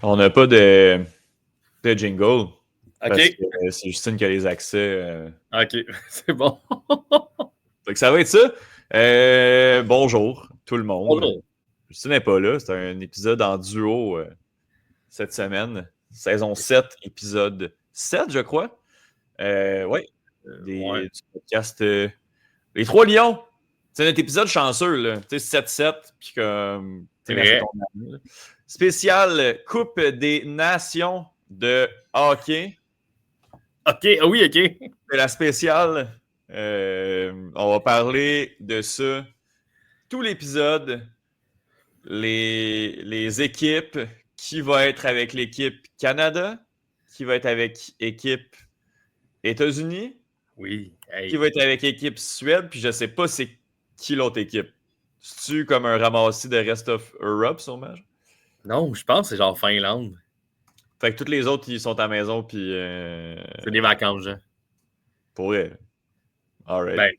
On n'a pas de jingle. OK. Parce que c'est Justine qui a les accès. OK, c'est bon. Donc ça va être ça. Bonjour, tout le monde. Bonjour. Justine n'est pas là. C'est un épisode en duo cette semaine. Saison 7, épisode 7, je crois. Oui, Ouais. du podcast Les Trois Lions. C'est notre épisode chanceux, là. Tu sais, 7-7, puis comme. C'est Tu sais, quand c'est vrai. ton année, là. Spécial Coupe des Nations de hockey. OK, ah oui, OK. C'est la spéciale. On va parler de ça tout l'épisode. Les équipes, qui va être avec l'équipe Canada, qui va être avec équipe États-Unis, Oui, qui hey. va être avec équipe Suède, puis je sais pas c'est qui l'autre équipe. C'est-tu comme un ramassis de Rest of Europe, sûrement? Non, je pense que c'est genre Finlande. Fait que tous les autres, ils sont à la maison, puis C'est des vacances, genre. pour vrai. All right. Ben,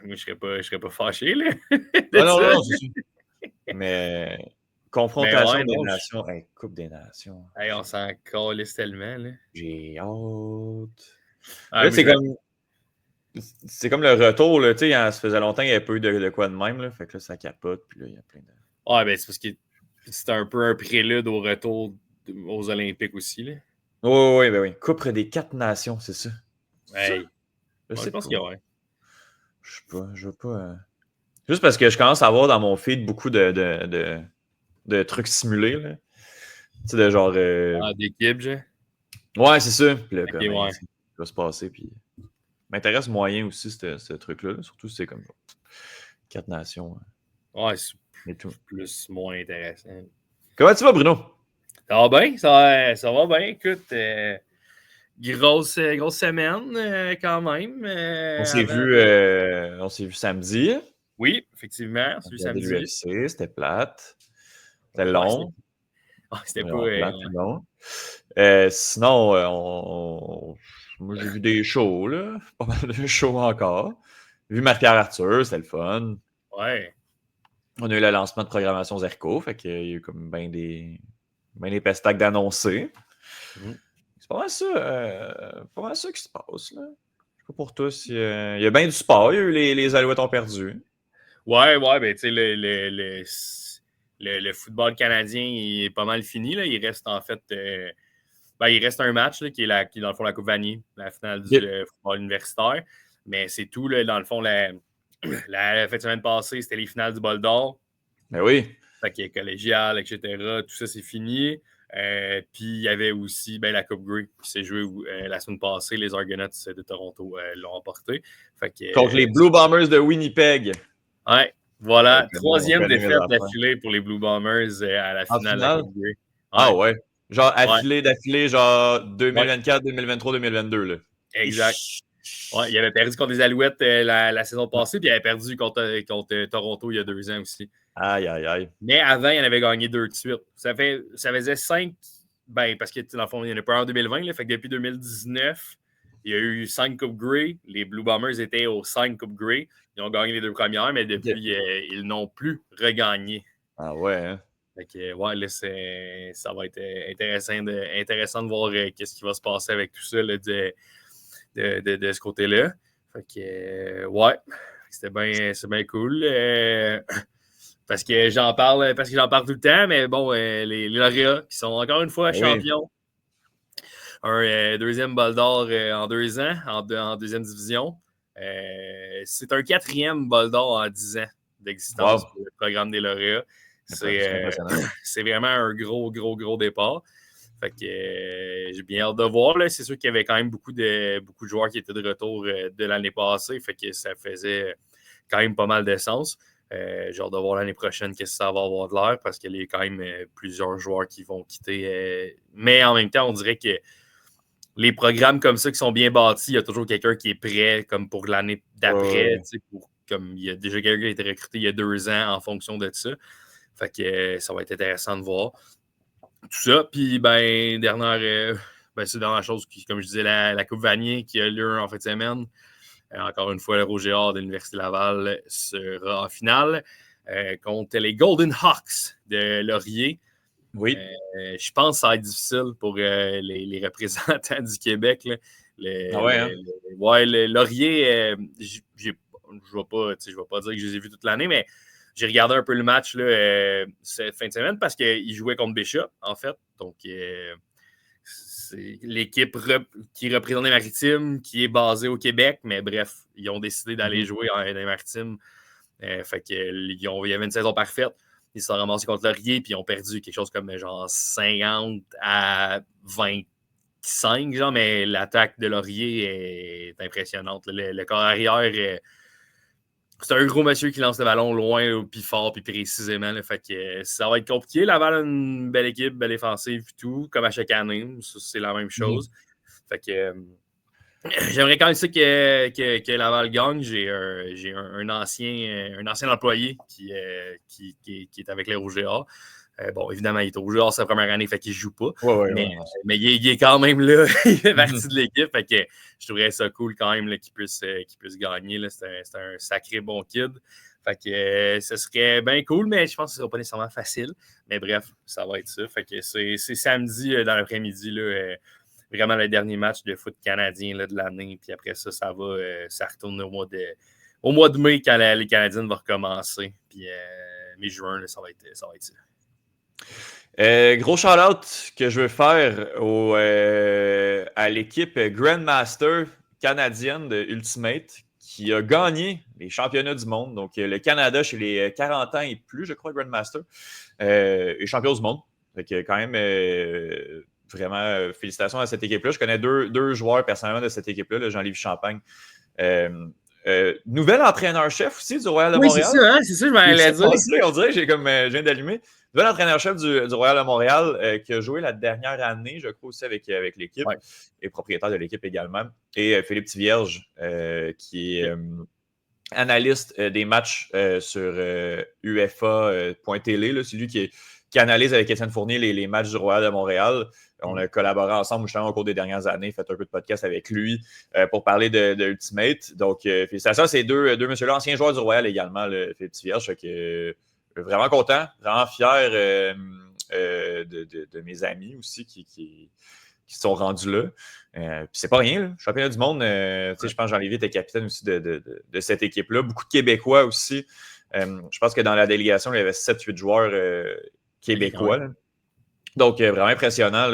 moi, je serais pas fâché, là, Ah de non, ça. non, c'est sûr. Mais Mais confrontation ouais, des non, nations. Hey, Coupe des nations. hey, on s'en calisse tellement, là. J'ai hâte. Ah, Là, moi, c'est comme le retour, là, tu sais, ça faisait longtemps qu'il n'y avait pas eu de quoi de même, là, fait que là, ça capote, puis là, il y a plein de... Ouais, ben, c'est parce que c'est un peu un prélude au retour aux Olympiques aussi, là. Oui, ben oui. Coupe des 4 nations, c'est ça. C'est ça? Hey. Je Ouais, je sais pense pas. qu'il y a, ouais. Je sais pas, je veux pas... Juste parce que je commence à avoir dans mon feed beaucoup de trucs simulés, là. Tu sais, de genre... Ah, d'équipe, genre. Ouais, c'est ça. Puis là, OK, comme, hey, ouais. ça va se passer, puis... M'intéresse moyen aussi, ce truc-là, là. Surtout, c'est comme 4 nations, Ouais, c'est et tout. plus moins intéressant. Comment tu vas, Bruno? Ça va bien, ça va bien. Écoute, grosse semaine quand même. Avant On s'est vu samedi. Oui, effectivement, On celui regardait samedi. l'UFC, c'était plate. C'était Ouais, long. c'était pas. Non, plate, Ouais. non. Sinon, moi, j'ai vu des shows, là. Pas mal de shows encore. J'ai vu Marie-Pierre Arthur, c'était le fun. Ouais. On a eu le lancement de programmation Zerco, fait qu'il y a eu comme ben des pestacs d'annoncer. Mhm. C'est pas mal ça qui se passe, là. Je sais pas pour tous. Il y a bien du sport. Il y a eu les Alouettes ont perdu. Ouais, ben, tu sais, le football canadien il est pas mal fini. Là. Il reste en fait. Ben, il reste un match là, qui est dans le fond la Coupe Vanier, la finale du Yep. football universitaire. Mais c'est tout. Là, dans le fond, la fin de semaine passée, c'était les finales du Bol d'Or. Ben oui. Fait qu'il y a collégial, etc. Tout ça, c'est fini. Puis il y avait aussi la Coupe Grey qui s'est jouée la semaine passée. Les Argonauts de Toronto l'ont emporté. Fait que, Contre les Blue Bombers de Winnipeg. ouais, voilà. On Troisième connaît mes défaite affaires. d'affilée pour les Blue Bombers à la En finale de la finale? Coupe Grey. Ah Ouais, ouais. Genre ouais, d'affilée, genre ouais, 2024, 2023, 2022, là. exact. Ouais, il avait perdu contre les Alouettes la saison passée, puis il avait perdu contre Toronto il y a 2 ans aussi. Aïe, aïe, aïe. Mais avant, il en avait gagné 2 de suite. Ça faisait 5. Ben, parce que dans le fond, il n'y en a pas un en 2020. Là, fait que depuis 2019, il y a eu 5 Coupes Grey. Les Blue Bombers étaient aux 5 Coupes Grey. Ils ont gagné les 2 premières, mais Okay. depuis, ils n'ont plus regagné. Ah ouais, hein? Fait que, ouais, là, ça va être intéressant de voir qu'est-ce qui va se passer avec tout ça là, de ce côté-là. Fait que, ouais, c'est bien cool. Parce que j'en parle tout le temps, mais bon, les lauréats qui sont encore une fois Ben oui. champions. Un deuxième bol d'or en 2 ans, en deuxième division. C'est un quatrième bol d'or en 10 ans d'existence Wow. pour le programme des lauréats. C'est impressionnant. C'est vraiment un gros départ. Fait que j'ai bien hâte de voir. Là. C'est sûr qu'il y avait quand même beaucoup de joueurs qui étaient de retour de l'année passée. Fait que ça faisait quand même pas mal de sens. J'ai hâte de voir l'année prochaine qu'est-ce que ça va avoir de l'air parce qu'il y a quand même plusieurs joueurs qui vont quitter. Mais en même temps, on dirait que les programmes comme ça qui sont bien bâtis, il y a toujours quelqu'un qui est prêt comme pour l'année d'après. Comme il y a déjà quelqu'un qui a été recruté il y a 2 ans en fonction de ça. Fait que ça va être intéressant de voir tout ça. Puis, c'est la dernière chose, comme je disais, la Coupe Vanier qui a lieu en fin de semaine. Encore une fois, le Roger Hart de l'Université Laval sera en finale contre les Golden Hawks de Laurier. Oui. Je pense que ça va être difficile pour les représentants du Québec. Là. Ah ouais, hein? Le Laurier, je ne vais pas dire que je les ai vus toute l'année, mais j'ai regardé un peu le match là, cette fin de semaine parce qu'ils jouaient contre Bishop, en fait. Donc, c'est l'équipe qui représente les Maritimes, qui est basée au Québec, mais bref, ils ont décidé d'aller jouer dans les Maritimes. Fait que, il y avait une saison parfaite. Ils se sont ramassés contre Laurier, puis ils ont perdu quelque chose comme genre 50 à 25, genre, mais l'attaque de Laurier est impressionnante. Le corps arrière, c'est un gros monsieur qui lance le ballon loin, puis fort, puis précisément. Là, fait que ça va être compliqué. Laval a une belle équipe, belle défensive, puis tout, comme à chaque année. C'est la même chose. Fait que j'aimerais quand même ça que Laval gagne. J'ai un ancien employé qui est avec les Rouges et Or. Bon, évidemment, il est au Rouge et Or sa première année, fait qu'il ne joue pas. Mais il est quand même là. Il fait partie de l'équipe. Fait que je trouverais ça cool quand même qu'il puisse gagner. C'est un sacré bon kid. Fait que ce serait bien cool, mais je pense que ce ne sera pas nécessairement facile. Mais bref, ça va être ça. Fait que c'est samedi dans l'après-midi. Vraiment le dernier match de foot canadien là, de l'année. Puis après ça, ça retourne au mois de mai quand les Canadiennes vont recommencer. Puis mi-juin, ça va être ça. Gros shout-out que je veux faire à l'équipe Grandmaster canadienne de Ultimate qui a gagné les championnats du monde. Donc, le Canada chez les 40 ans et plus, je crois, Grandmaster, est champion du monde. Fait que quand même, vraiment, félicitations à cette équipe-là. Je connais deux joueurs personnellement de cette équipe-là, Jean-Livre Champagne. Nouvel entraîneur-chef aussi du Royal de Montréal. C'est ça, je m'en allais dire. On dirait que je viens d'allumer. Nouvel entraîneur-chef du Royal de Montréal qui a joué la dernière année, je crois aussi avec l'équipe, et propriétaire de l'équipe également. Et Philippe Tivierge, qui est analyste des matchs sur UEFA.tv. C'est lui qui analyse avec Étienne Fournier les matchs du Royal de Montréal. On a collaboré ensemble justement au cours des dernières années, fait un peu de podcast avec lui pour parler de Ultimate. Donc, félicitations à ces deux messieurs-là, anciens joueurs du Royal également, Philippe Tivierge. Fait que vraiment content, vraiment fier de mes amis aussi qui sont rendus là. Puis c'est pas rien, là. Championnat du monde, je pense que Jean-Lévis était capitaine aussi de cette équipe-là. Beaucoup de Québécois aussi. Je pense que dans la délégation, il y avait 7-8 joueurs québécois. Là. Donc, vraiment impressionnant.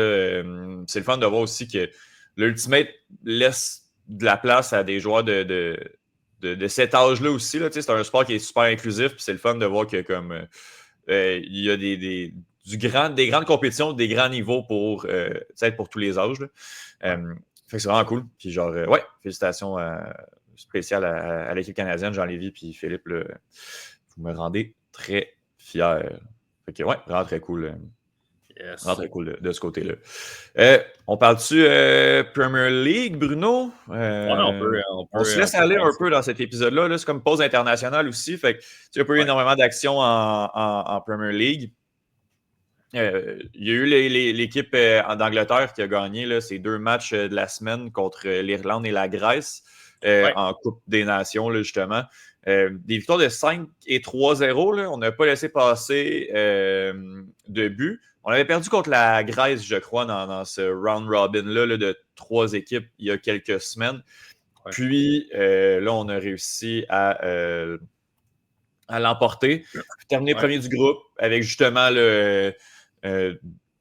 C'est le fun de voir aussi que l'Ultimate laisse de la place à des joueurs de cet âge-là aussi. Là. C'est un sport qui est super inclusif. Puis c'est le fun de voir que comme il y a des grandes compétitions, des grands niveaux pour tous les âges. Fait que c'est vraiment cool. Puis genre, félicitations spéciales à l'équipe canadienne, Jean-Lévis puis Philippe. Là, vous me rendez très fier. Fait que vraiment très cool. Yes. Vraiment très cool de ce côté-là. On parle-tu Premier League, Bruno? On se laisse aller un peu dans cet épisode-là. Là. C'est comme pause internationale aussi. Fait que il n'y a pas eu énormément d'action en Premier League. Il y a eu l'équipe d'Angleterre qui a gagné là, ces 2 matchs de la semaine contre l'Irlande et la Grèce en Coupe des Nations, là, justement. Des victoires de 5 et 3-0. Là. On n'a pas laissé passer de but. On avait perdu contre la Grèce, je crois, dans ce round robin-là de 3 équipes il y a quelques semaines. Ouais. Puis là, on a réussi à l'emporter. Terminer premier du groupe avec justement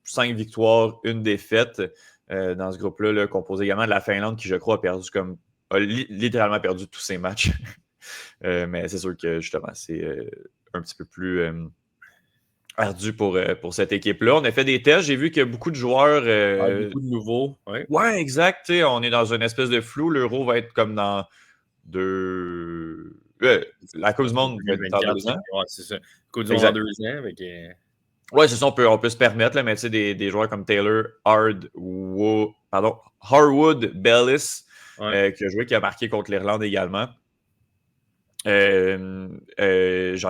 5 victoires, 1 défaite dans ce groupe-là, là, composé également de la Finlande qui, je crois, a littéralement perdu tous ses matchs. Mais c'est sûr que justement, c'est un petit peu plus ardu pour cette équipe-là. On a fait des tests. J'ai vu qu'il y a beaucoup de joueurs. Beaucoup de nouveaux. Ouais, exact. On est dans une espèce de flou. L'Euro va être comme dans 2. La Coupe du Monde va être dans 2 ans. Ouais, c'est ça. La Coupe du Monde dans 2 ans. Avec, ouais, c'est ça, on peut se permettre, là, mais tu sais, des joueurs comme Taylor Harwood Bellis, qui a marqué contre l'Irlande également. J'en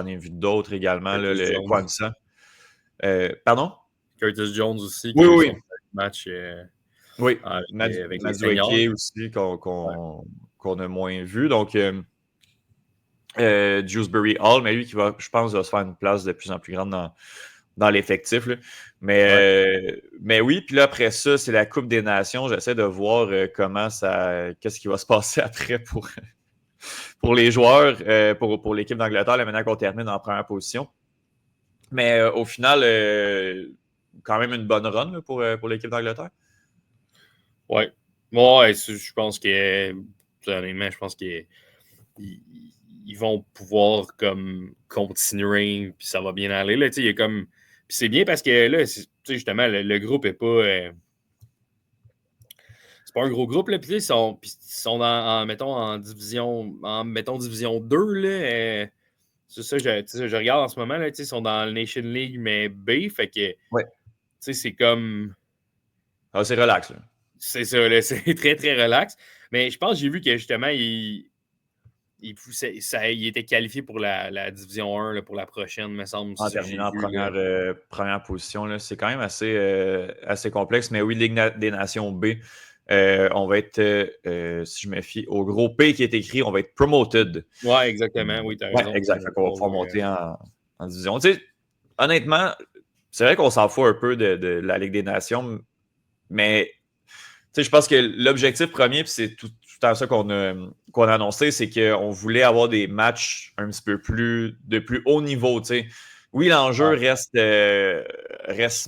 ai vu d'autres également, là, le Kwanzaa. Pardon? Curtis Jones aussi. Oui. Match. Oui, avec Madueke aussi, qu'on a moins vu. Donc, Dewsbury Hall, mais lui qui va, je pense, va se faire une place de plus en plus grande dans l'effectif. Là. Mais oui, puis là, après ça, c'est la Coupe des Nations. J'essaie de voir qu'est-ce qui va se passer après pour les joueurs, pour l'équipe d'Angleterre, là, maintenant qu'on termine en première position. Mais au final, quand même une bonne run là, pour l'équipe d'Angleterre. Ouais. Ouais, je pense que honnêtement, je pense qu'ils vont pouvoir comme continuer, puis ça va bien aller. Là, il y a comme. Puis c'est bien parce que là, justement, le groupe est pas. C'est pas un gros groupe, là. Puis ils sont mettons, mettons, division 2, là. C'est ça, je regarde en ce moment, là, ils sont dans le Nation League, mais B, fait que, c'est comme... Ah, c'est relax, là. C'est ça, là, c'est très, très relax. Mais je pense que j'ai vu que, justement, il était qualifié pour la Division 1, là, pour la prochaine, me semble. En terminant en première position, là, c'est quand même assez complexe. Mais oui, Ligue des Nations B, on va être, si je me fie au gros P qui est écrit, on va être promoted. Oui, exactement. Oui, tu as raison. Exact. On va pouvoir monter en division. Tu sais, honnêtement, c'est vrai qu'on s'en fout un peu de la Ligue des Nations, mais je pense que l'objectif premier, puis c'est tout à ça qu'on a annoncé, c'est qu'on voulait avoir des matchs un petit peu de plus haut niveau. T'sais. Oui, l'enjeu reste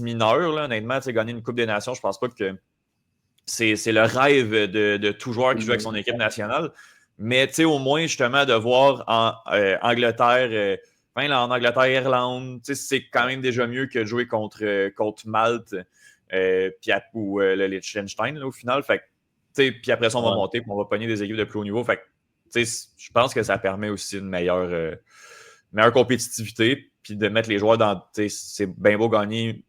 mineur, là, honnêtement. Gagner une Coupe des Nations, je pense pas que c'est le rêve de tout joueur qui joue avec son équipe nationale. Mais au moins, justement, de voir en Angleterre, en Angleterre, Irlande, c'est quand même déjà mieux que de jouer contre Malte ou le Liechtenstein, là, au final. Fait puis après ça, on va monter, puis on va pogner des équipes de plus haut niveau. Fait je pense que ça permet aussi une meilleure compétitivité, puis de mettre les joueurs dans. C'est bien beau gagner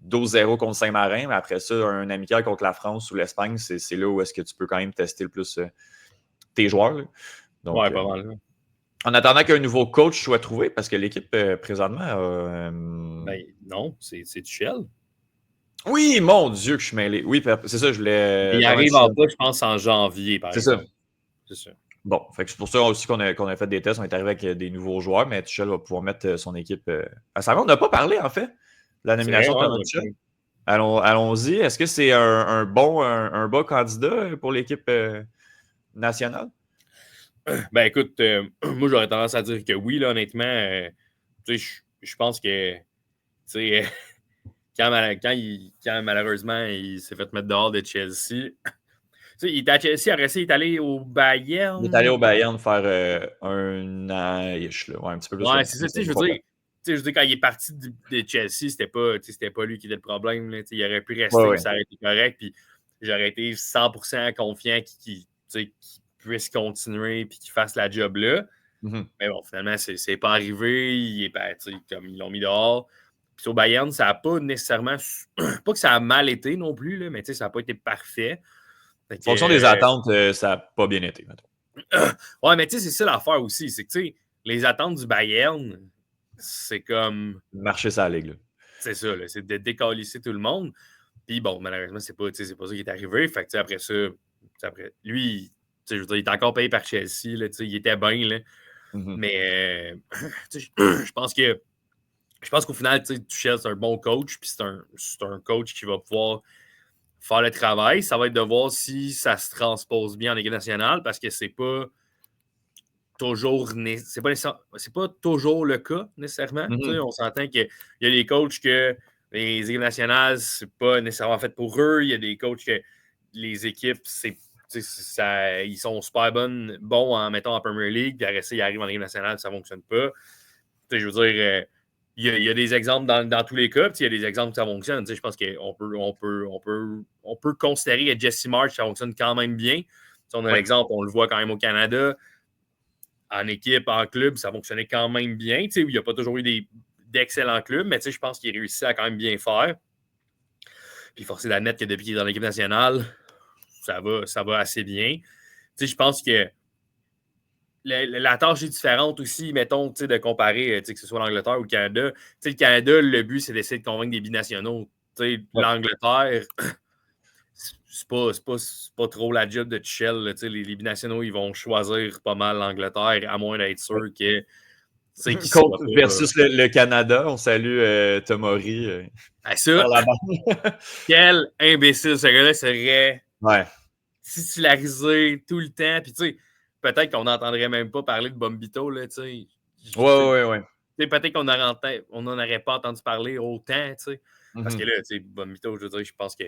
12-0 contre Saint-Marin, mais après ça, un amical contre la France ou l'Espagne, c'est là où est-ce que tu peux quand même tester le plus tes joueurs. Là. Donc, pas mal. En attendant qu'un nouveau coach soit trouvé, parce que l'équipe présentement. Ben non, c'est Tuchel. Oui, mon Dieu, que je suis mêlé. Oui, c'est ça, je voulais. Il arrive en bas, je pense, en janvier, par exemple. C'est ça. Bon, c'est pour ça aussi qu'on a fait des tests. On est arrivé avec des nouveaux joueurs, mais Tuchel va pouvoir mettre son équipe à sa main. On n'a pas parlé, en fait, de la nomination de Thomas Tuchel. Allons-y. Est-ce que c'est un bon candidat pour l'équipe nationale? Ben écoute, moi j'aurais tendance à dire que oui, là, honnêtement. Je pense que quand malheureusement il s'est fait mettre dehors de Chelsea. Il était à Chelsea, après ça, il est allé au Bayern. Il est allé au Bayern faire un an-ish, là. Ouais, un petit peu plus. Ouais, c'est ça, je veux dire, quand il est parti de Chelsea, c'était pas lui qui était le problème. Là, il aurait pu rester, puis ça aurait été correct. Puis j'aurais été 100% confiant qu'il puisse continuer et qu'il fasse la job là. Mm-hmm. Mais bon, finalement, c'est pas arrivé. Il est comme ils l'ont mis dehors. Puis au Bayern, ça n'a pas nécessairement. Pas que ça a mal été non plus, là, mais ça n'a pas été parfait. En fonction des attentes, ça n'a pas bien été, mettons. Ouais, mais c'est ça l'affaire aussi. C'est que les attentes du Bayern, c'est comme. Marcher sa ligue, là. C'est ça, là, c'est de décalisser tout le monde. Puis bon, malheureusement, c'est pas ça qui est arrivé. Fait que après ça, lui, je veux dire, il est encore payé par Chelsea. Là, il était bien. Là. Mm-hmm. Mais je pense qu'au final, Tuchel, c'est un bon coach. Puis c'est un coach qui va pouvoir faire le travail. Ça va être de voir si ça se transpose bien en équipe nationale parce que c'est pas toujours c'est pas toujours le cas nécessairement. Mm-hmm. On s'entend qu'il y a des coachs que les équipes nationales, c'est pas nécessairement fait pour eux. Il y a des coachs que les équipes, ils sont super bons en mettant en Premier League, puis après ça, ils arrivent en équipe nationale, ça ne fonctionne pas. Je veux dire, il y a des exemples dans tous les cas, puis il y a des exemples où ça fonctionne. Je pense qu'on peut considérer que Jesse Marsh, ça fonctionne quand même bien. On a l'exemple, on le voit quand même au Canada. En équipe, en club, ça fonctionnait quand même bien. Il n'y a pas toujours eu d'excellents clubs, mais je pense qu'il réussit à quand même bien faire. Puis forcé d'admettre que depuis qu'il est dans l'équipe nationale, ça va assez bien. Je pense que la tâche est différente aussi, mettons, de comparer, que ce soit l'Angleterre ou le Canada. Le Canada, le but, c'est d'essayer de convaincre des binationaux. L'Angleterre, c'est pas trop la job de Tuchel. Les binationaux, ils vont choisir pas mal l'Angleterre, à moins d'être sûr que C'est qui sera pas, versus le Canada. On salue Tomori. Ça, quel imbécile ce gars-là serait titularisé tout le temps. Puis, tu sais, peut-être qu'on n'entendrait même pas parler de Bombito, là, tu sais. Ouais. Peut-être qu'on n'en aurait pas entendu parler autant, tu sais. Parce que là, tu sais, Bombito, je veux dire, je pense que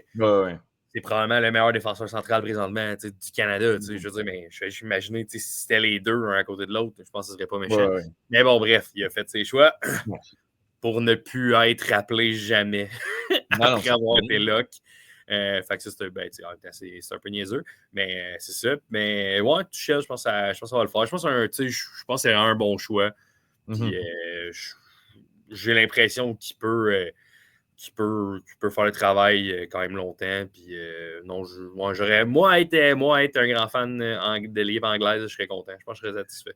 c'est probablement le meilleur défenseur central présentement du Canada, tu sais. Je veux dire, mais je vais imaginer, si c'était les deux, un à côté de l'autre, je pense que ce serait pas méchant. Mais bon, bref, il a fait ses choix pour ne plus être rappelé jamais après avoir été lock. Fait que ça, c'est un peu niaiseux. Mais c'est ça. Mais ouais, Tuchel, je pense que ça va le faire. Je pense que c'est un bon choix. Puis j'ai l'impression qu'il peut faire le travail quand même longtemps. Puis non, j'aurais être un grand fan de livres anglaises, je serais content. Je pense que je serais satisfait.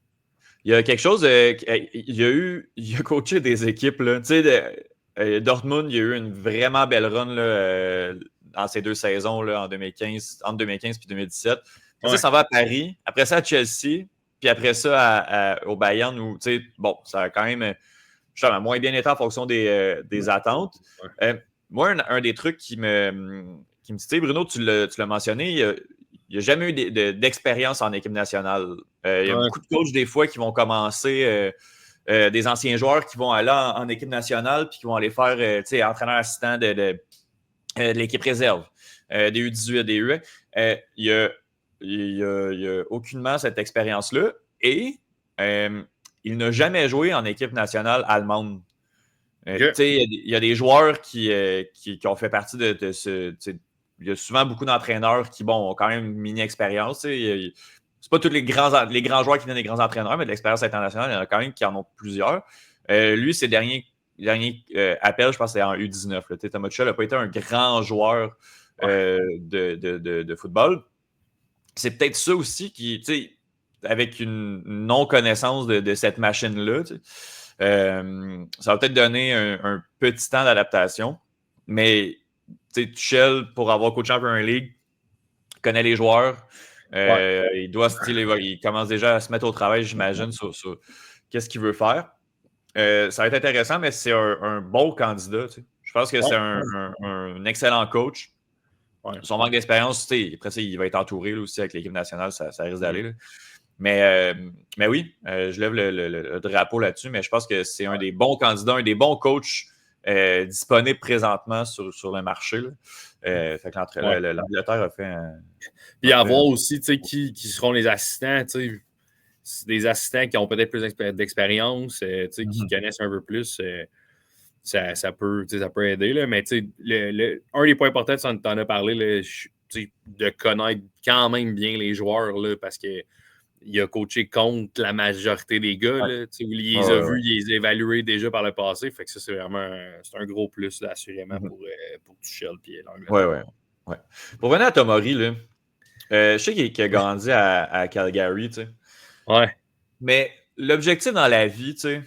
Il y a quelque chose, il a coaché des équipes, là. Tu sais, Dortmund, il y a eu une vraiment belle run là, dans ces 2 saisons là, entre 2015 et 2017. Après ça va à Paris, après ça à Chelsea, puis après ça au Bayern, où, tu sais, bon, ça a quand même moins bien été en fonction des attentes. Moi, un des trucs qui me titille, Bruno, tu l'as mentionné, il n'y a jamais eu d'expérience en équipe nationale. Il y a beaucoup de coachs, des fois, qui vont commencer, des anciens joueurs qui vont aller en équipe nationale puis qui vont aller faire entraîneur assistant de l'équipe réserve, des U18, des U. Il n'y a aucunement cette expérience-là. Et il n'a jamais joué en équipe nationale allemande. Il y a des joueurs qui ont fait partie de ce. Il y a souvent beaucoup d'entraîneurs qui ont quand même une mini-expérience. C'est pas tous les grands joueurs qui viennent des grands entraîneurs, mais de l'expérience internationale, il y en a quand même qui en ont plusieurs. Lui, ses derniers appels, je pense que c'est en U19. Thomas Tuchel n'a pas été un grand joueur de football. C'est peut-être ça aussi qui, avec une non-connaissance de cette machine-là, ça va peut-être donner un petit temps d'adaptation. Mais Tuchel, pour avoir coaché en Premier League, connaît les joueurs. Il commence déjà à se mettre au travail, j'imagine, sur qu'est-ce qu'il veut faire. Ça va être intéressant, mais c'est un bon candidat. Je pense que c'est un excellent coach. Son manque d'expérience, après ça, il va être entouré là, aussi avec l'équipe nationale, ça risque d'aller. Là. Mais oui, je lève le drapeau là-dessus, mais je pense que c'est un des bons candidats, un des bons coachs disponibles présentement sur le marché. Fait que l'Angleterre a fait un. Puis à voir aussi qui seront les assistants. Des assistants qui ont peut-être plus d'expérience, qui connaissent un peu plus. Ça peut aider. Là, mais un des points importants, tu en as parlé, là, de connaître quand même bien les joueurs là, parce qu'il a coaché contre la majorité des gars. Là, il les a vus, il les a évalués déjà par le passé. Fait que ça, c'est vraiment un gros plus, là, assurément, pour Tuchel et l'Angleterre. Ouais. Pour venir à Tomori, là, je sais qu'il a grandi à Calgary. Ouais. Mais l'objectif dans la vie, tu sais,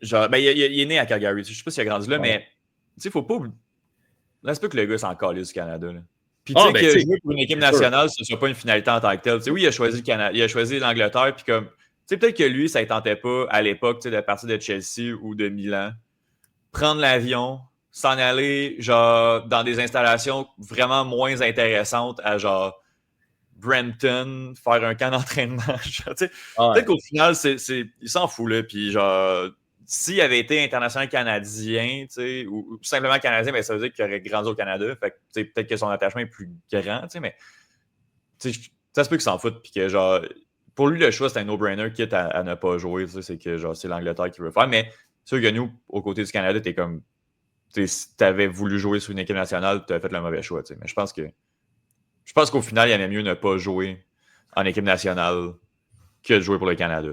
genre, il est né à Calgary. Je sais pas s'il a grandi là, mais tu sais, faut pas. Là, c'est pas que le gars s'en calisse du Canada. Là. Puis tu sais, que jouer pour une équipe nationale, ce ne soit pas une finalité en tant que telle. Tu sais, oui, il a choisi le Canada, il a choisi l'Angleterre, puis comme. Tu sais, peut-être que lui, ça ne tentait pas à l'époque de partir de Chelsea ou de Milan. Prendre l'avion, s'en aller, genre, dans des installations vraiment moins intéressantes à genre Brampton, faire un camp d'entraînement. Peut-être qu'au final, il s'en fout, là. Puis genre. S'il avait été international canadien, ou simplement canadien, ben, ça veut dire qu'il aurait grandi au Canada. Fait que, peut-être que son attachement est plus grand, mais ça se peut qu'il s'en foute. Puis que, genre, pour lui, le choix, c'est un no-brainer, quitte à ne pas jouer. C'est que genre, c'est l'Angleterre qui veut faire. Mais sûr que nous, aux côtés du Canada, t'es comme. Si t'avais voulu jouer sur une équipe nationale, tu avais fait le mauvais choix. Mais je pense qu'au final, il y en a mieux ne pas jouer en équipe nationale que de jouer pour le Canada.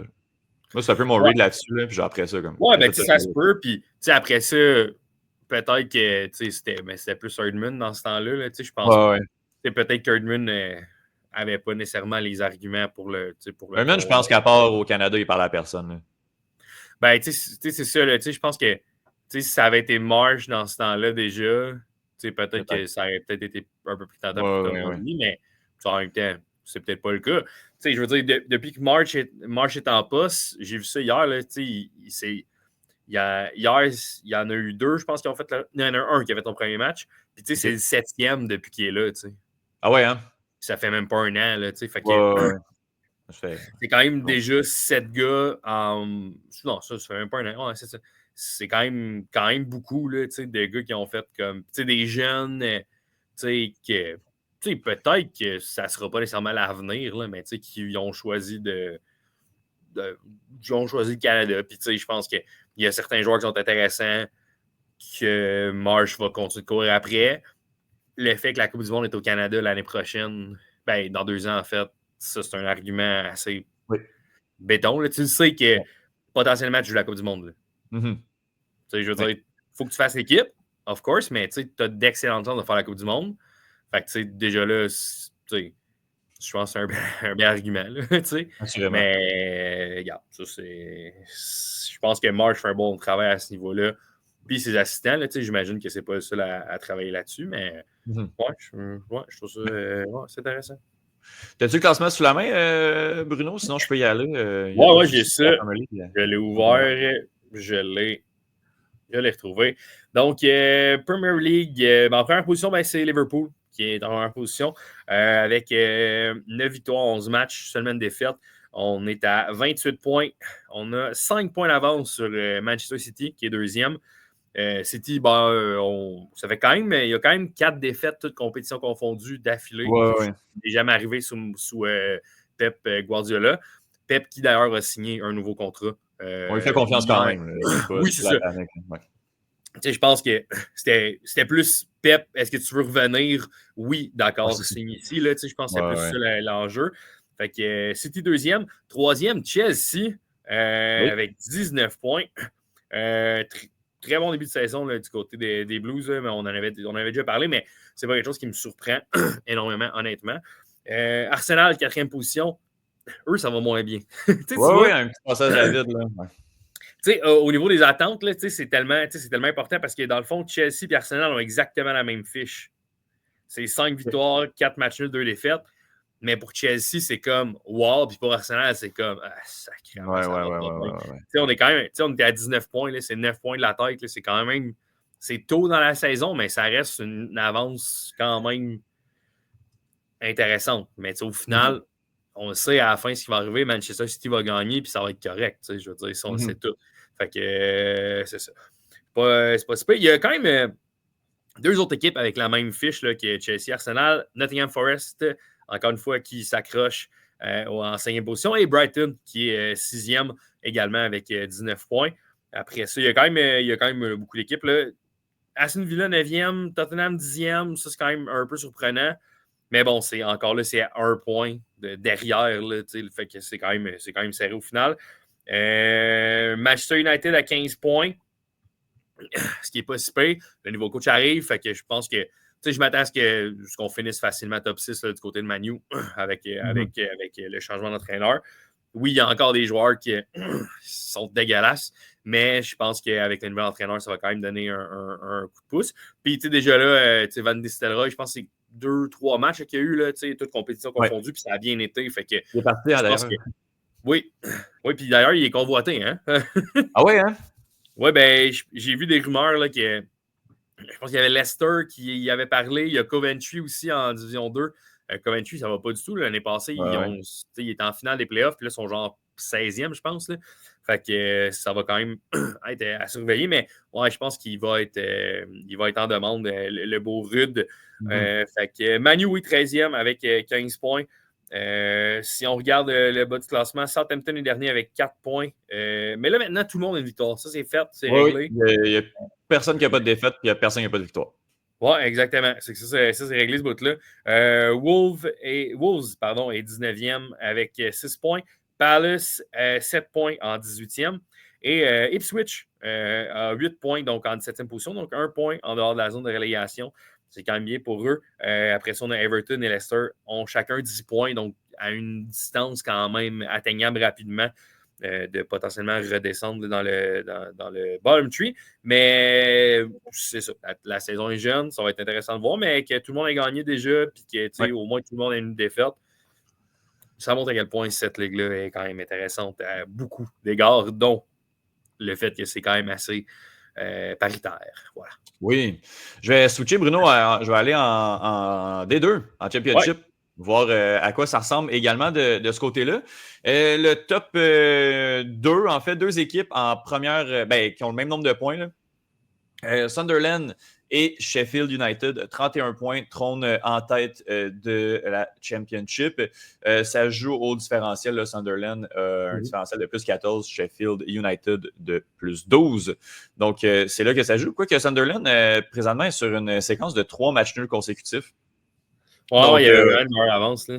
Moi, c'est un peu mon read là-dessus, là, puis genre après ça, comme. Ouais, ben ça se peut, puis après ça, peut-être que c'était plus Herdman dans ce temps-là, là, je pense que peut-être qu'Herdman n'avait pas nécessairement les arguments pour le. Herdman, je pense qu'à part au Canada, il parle à personne. Là. Ben, c'est ça, là, je pense que si ça avait été Marsh dans ce temps-là déjà, peut-être que ça aurait peut-être été un peu plus tentant pour Tomori, mais en même temps, c'est peut-être pas le cas. Je veux dire, depuis que March est en poste, j'ai vu ça hier, là, hier, il y en a eu 2, je pense, qui ont fait. Il y en a un qui a fait ton premier match. Puis, c'est le 7e depuis qu'il est là. Ah ouais, hein? Ça fait même pas un an. Là, fait que, c'est quand même déjà 7 gars en. Non, ça fait même pas un an. Ouais, c'est ça. C'est quand même beaucoup là, de gars qui ont fait comme. Des jeunes peut-être que ça ne sera pas nécessairement l'avenir, là, mais qui ont choisi ils ont choisi le Canada. Puis je pense qu'il y a certains joueurs qui sont intéressants que Marsh va continuer de courir après. Le fait que la Coupe du Monde est au Canada l'année prochaine, dans 2 ans, en fait, ça, c'est un argument assez béton. Là. Tu sais que potentiellement, tu joues la Coupe du Monde. Mm-hmm. Je veux dire, il faut que tu fasses l'équipe, of course, mais tu as d'excellentes chances de faire la Coupe du Monde. Fait que déjà là, je pense que c'est un bel argument. Là, mais regarde, ça c'est. Je pense que Marsh fait un bon travail à ce niveau-là. Puis ses assistants, là, j'imagine que c'est pas le seul à travailler là-dessus, mais je trouve ça c'est intéressant. T'as-tu le classement sous la main, Bruno? Sinon, je peux y aller. Ouais, j'ai ça. Je l'ai ouvert. Je l'ai retrouvé. Donc, Premier League, en première position, c'est Liverpool qui est en première position avec 9 victoires, 11 matchs, seulement une défaite. On est à 28 points. On a 5 points d'avance sur Manchester City, qui est deuxième. City, ça fait quand même, il y a quand même 4 défaites, toutes compétitions confondues, d'affilée. Ouais. n'est jamais arrivé sous Pep Guardiola. Pep qui d'ailleurs a signé un nouveau contrat. On lui fait confiance quand même. Oui, c'est ça. Je pense que c'était plus Pep, est-ce que tu veux revenir? Oui, d'accord, signe ici. Là, je pense que c'est plus ça l'enjeu. Fait que City deuxième. Troisième, Chelsea avec 19 points. Très bon début de saison là, du côté des Blues, là, mais on en avait déjà parlé, mais c'est pas quelque chose qui me surprend énormément, honnêtement. Arsenal, 4e position. Eux, ça va moins bien. Oui, un petit passage à vide. Là. Au niveau des attentes, là, c'est tellement important parce que dans le fond, Chelsea et Arsenal ont exactement la même fiche. C'est 5 victoires, 4 matchs nuls, 2 défaites. Mais pour Chelsea, c'est comme wow, puis pour Arsenal, c'est comme sacrément. On est quand même, on était à 19 points, là, c'est 9 points de la tête, là, c'est quand même, c'est tôt dans la saison, mais ça reste une avance quand même intéressante. Mais au final, on sait à la fin ce qui va arriver, Manchester City va gagner, puis ça va être correct, je veux dire, ça, on le sait tout. Fait que c'est ça. C'est pas super. Il y a quand même 2 autres équipes avec la même fiche là, que Chelsea, Arsenal, Nottingham Forest, encore une fois, qui s'accroche en 5e position, et Brighton, qui est 6e également avec 19 points. Après ça, il y a quand même beaucoup d'équipes. Là. Aston Villa, 9e, Tottenham, 10e, ça, c'est quand même un peu surprenant. Mais bon, c'est à 1 point derrière. Là, fait que c'est quand même serré au final. Manchester United à 15 points. Ce qui n'est pas si pire. Le nouveau coach arrive. Fait que je pense que je m'attends à ce qu'on finisse facilement top 6 là, du côté de Manu avec le changement d'entraîneur. Oui, il y a encore des joueurs qui sont dégueulasses, mais je pense qu'avec le nouvel entraîneur, ça va quand même donner un coup de pouce. Puis déjà là, Van Nistelrooy, je pense que c'est 2-3 matchs qu'il y a eu, là, toutes compétitions confondues, puis ça a bien été. Fait que, il est parti d'ailleurs. Oui, puis d'ailleurs, il est convoité. Hein? Ah ouais, hein? Oui, j'ai vu des rumeurs là, que je pense qu'il y avait Leicester qui y avait parlé. Il y a Coventry aussi en Division 2. Coventry, ça ne va pas du tout. L'année passée, ils étaient en finale des playoffs, puis là, ils sont genre 16e, je pense. Là. Fait que ça va quand même être à surveiller, mais ouais, je pense qu'il va être en demande, le beau Rude. Fait que Manu, oui, 13e avec 15 points. Si on regarde le bas du classement, Southampton est dernier avec 4 points. Mais là, maintenant, tout le monde a une victoire. Ça, c'est fait, c'est réglé. Il n'y a personne qui n'a pas de défaite, puis il n'y a personne qui n'a pas de victoire. Oui, exactement. Ça, c'est réglé ce bout-là. Wolves est 19e avec 6 points. Palace, 7 points en 18e. Et Ipswich a 8 points, donc en 17e position. Donc 1 point en dehors de la zone de relégation. C'est quand même bien pour eux. Après ça, on a Everton et Leicester ont chacun 10 points, donc à une distance quand même atteignable rapidement de potentiellement redescendre dans le bottom tree. Mais c'est ça. La saison est jeune, ça va être intéressant de voir, mais que tout le monde ait gagné déjà, puis que au moins tout le monde ait une défaite, Ça montre à quel point cette ligue-là est quand même intéressante à beaucoup d'égards, dont le fait que c'est quand même assez paritaire. Voilà. Oui. Je vais switcher, Bruno. Je vais aller en D2, en Ouais. Championship, voir à quoi ça ressemble également de ce côté-là. Le top 2, en fait, 2 équipes en première, qui ont le même nombre de points, là. Sunderland et Sheffield United, 31 points, trônent en tête de la Championship. Ça joue au différentiel. Là, Sunderland a un différentiel de plus 14, Sheffield United de plus 12. Donc, c'est là que ça joue. Quoique Sunderland, présentement, est sur une séquence de 3 matchs nuls consécutifs. Ouais, il y avait vraiment une meilleure avance.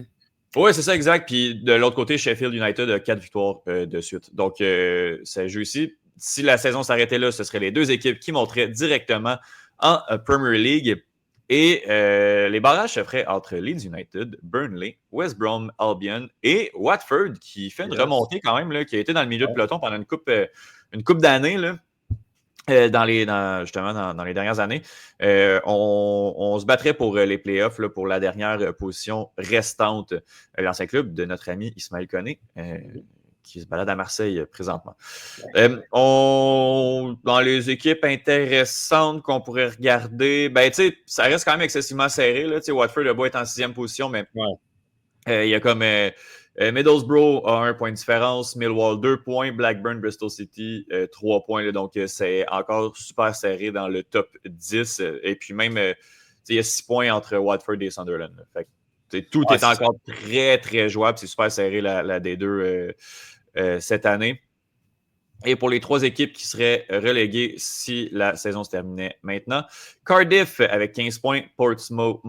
Oui, c'est ça, exact. Puis de l'autre côté, Sheffield United a 4 victoires de suite. Donc, ça joue ici. Si la saison s'arrêtait là, ce seraient les 2 équipes qui monteraient directement en Premier League. Et les barrages se feraient entre Leeds United, Burnley, West Brom Albion et Watford, qui fait une remontée quand même, là, qui a été dans le milieu de peloton pendant une coupe d'années. Là. Dans les dernières années. On se battrait pour les playoffs, là, pour la dernière position restante. L'ancien club de notre ami Ismaël Koné, qui se balade à Marseille présentement. Dans les équipes intéressantes qu'on pourrait regarder, ça reste quand même excessivement serré. Là, Watford a beau être en 6e position, mais il y a comme Middlesbrough a 1 point de différence, Millwall 2 points, Blackburn, Bristol City 3 points. Là, donc, c'est encore super serré dans le top 10. Et puis même, il y a 6 points entre Watford et Sunderland. Fait que, tout est encore très, très jouable. C'est super serré la D2 cette année. Et pour les 3 équipes qui seraient reléguées si la saison se terminait maintenant, Cardiff avec 15 points, Portsmouth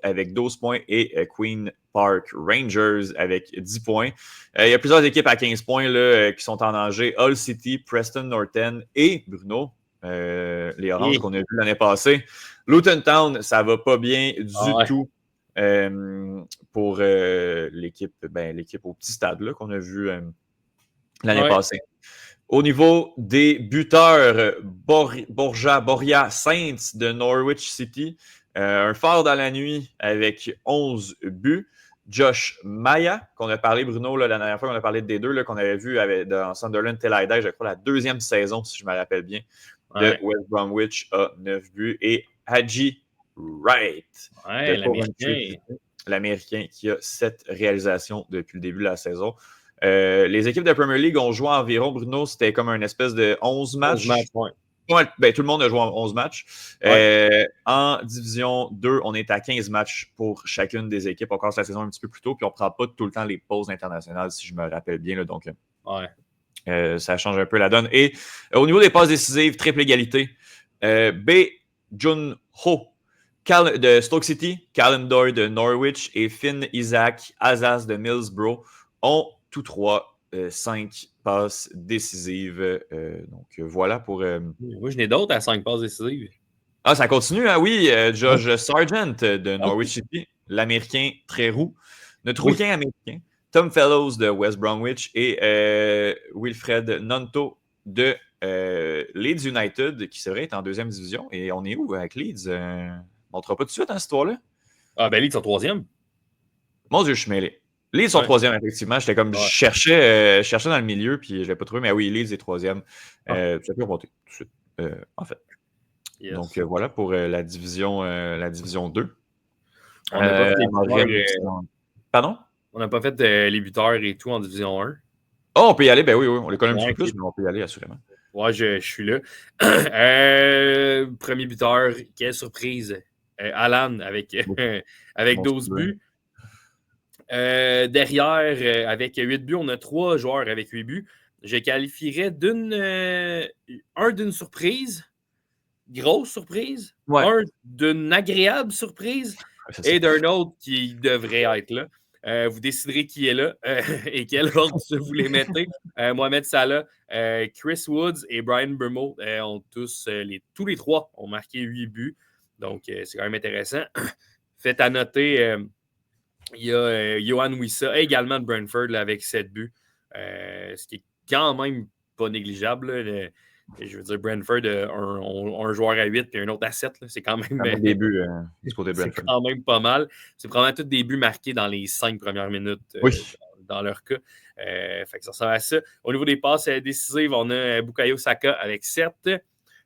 avec 12 points et Queen Park Rangers avec 10 points. Il y a plusieurs équipes à 15 points là, qui sont en danger. Hull City, Preston North End et Bruno, les Oranges qu'on a vus l'année passée. Luton Town, ça va pas bien du tout pour l'équipe au petit stade là, qu'on a vu l'année passée. Au niveau des buteurs, Borja Saints de Norwich City, un phare dans la nuit avec 11 buts. Josh Maya, qu'on a parlé, Bruno, là, la dernière fois qu'on a parlé de D2, là, qu'on avait vu dans Sunderland Tel je crois la 2e saison, si je me rappelle bien, de West Bromwich, a 9 buts. Et Haji Wright, l'Américain qui a 7 réalisations depuis le début de la saison. Les équipes de Premier League ont joué environ, Bruno, c'était comme une espèce de 11 matchs. 11 matchs, tout le monde a joué en 11 matchs. En Division 2, on est à 15 matchs pour chacune des équipes. On commence la saison un petit peu plus tôt, puis on ne prend pas tout le temps les pauses internationales, si je me rappelle bien. Là, donc, ça change un peu la donne. Et au niveau des passes décisives, triple égalité. B. Jun-ho de Stoke City, Callum Doyle de Norwich et Finn Isaac Azaz de Middlesbrough ont tous 3 5 passes décisives. Donc, voilà pour... Moi, je n'ai d'autres à 5 passes décisives. Ah, ça continue, hein? Oui. Josh Sargent de Norwich City, l'Américain très roux. Notre rouquin américain. Tom Fellows de West Bromwich et Wilfred Nonto de Leeds United, qui serait en 2e division. Et on est où avec Leeds? On ne montrera pas tout de suite, hein, cette histoire-là? Ah, ben Leeds sont 3e. Mon Dieu, je suis mêlé. Leeds sont 3e, effectivement. J'étais comme, je cherchais dans le milieu, puis je ne l'ai pas trouvé. Mais oui, Leeds est 3e. Ça peut remonter tout de suite, en fait. Yes. Donc, voilà pour la division 2. On n'a pas fait Pardon? On n'a pas fait les buteurs et tout en division 1. Oh, on peut y aller. Ben oui. On les connaît un petit peu plus, mais on peut y aller, assurément. Ouais, je suis là. Premier buteur, quelle surprise. Alan avec 12 buts. Derrière, avec 8 buts, on a 3 joueurs avec 8 buts. Je qualifierais d'une surprise, grosse surprise, un d'une agréable surprise et d'un autre qui devrait être là. Vous déciderez qui est là et quel ordre vous les mettez. Mohamed Salah, Chris Woods et Brian Burmo ont tous les 3 ont marqué 8 buts. Donc, c'est quand même intéressant. Faites à noter... il y a Johan Wissa, également de Brentford, là, avec 7 buts. Ce qui est quand même pas négligeable. Là. Je veux dire, Brentford a un joueur à 8 et un autre à 7. Là. C'est quand même. Un début du côté de Brentford. C'est quand même pas mal. C'est probablement tous des buts marqués dans les 5 premières minutes dans leur cas. Fait que ça ressemble à ça. Au niveau des passes décisives, on a Bukayo Saka avec 7.